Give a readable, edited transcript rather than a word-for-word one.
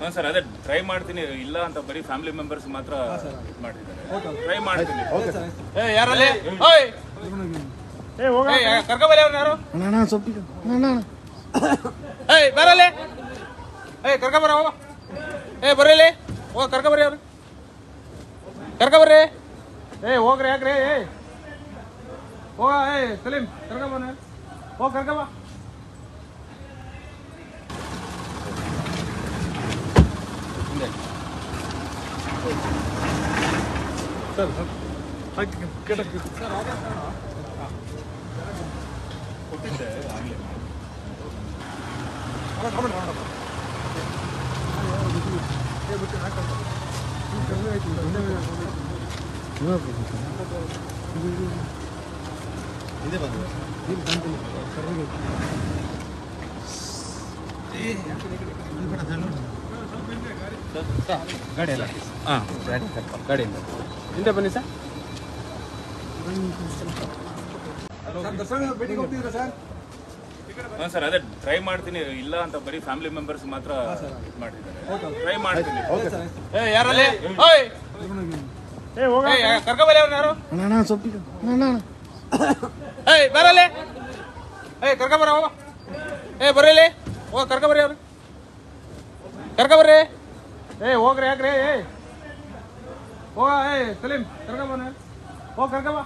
ಹಾಂ ಸರ್, ಅದೇ ಟ್ರೈ ಮಾಡ್ತೀನಿ. ಇಲ್ಲ ಅಂತ ಬರೀ ಫ್ಯಾಮಿಲಿ ಮೆಂಬರ್ಸ್ ಮಾತ್ರ ಮಾಡಿದ್ದಾರೆ. ಟ್ರೈ ಮಾಡ್ತೀನಿ. ಯಾರಲ್ಲಿ ಕರ್ಕೊಬರಿ ಅವ್ರನ್ನ ಯಾರು ಬರಲಿ ಕರ್ಕೊಬರ ಹೋಗ ಬರಲಿ ಹೋಗ ಕರ್ಕೊಬರಿ ಅವ್ರು ಕರ್ಕೊಬರ್ರಿ. ಹೋಗ್ರಿ ಯಾಕ್ರಿ ಹೋಗ ಸಲೀಂ ಕರ್ಕೊಬನ ಹೋಗ ಕರ್ಕೊಬ. ಸರ್ ಕೊಟ್ಟಿದ್ದೆ ಆಗಲಿ. ಗಾಡಿ ಅಲ್ಲ ಹಾಂ ಗಾಡಿಯಿಂದ ಹಿಂದೆ ಬನ್ನಿ ಸರ್. ಹಾಂ ಸರ್, ಅದೇ ಟ್ರೈ ಮಾಡ್ತೀನಿ. ಇಲ್ಲ ಅಂತ ಬರೀ ಫ್ಯಾಮಿಲಿ ಮೆಂಬರ್ಸ್ ಮಾತ್ರ ಮಾಡಿದ್ದಾರೆ. ಟ್ರೈ ಮಾಡ್ತೀನಿ. ಯಾರಲ್ಲಿ ಕರ್ಕೊಬರಿ ಅವ್ರನ್ನ ಯಾರು ಬರಲಿ ಕರ್ಕೊಬರ ಹೋಗ ಬರಲಿ ಹೋಗ ಕರ್ಕೊಬರಿ ಅವ್ರು ಕರ್ಕೊಬರ್ರಿ. ಹೋಗ್ರಿ ಯಾಕ್ರಿ ಹೋಗ ಸಲೀಂ ಕರ್ಕೊಬನ ಹೋಗ ಕರ್ಕೊಬ.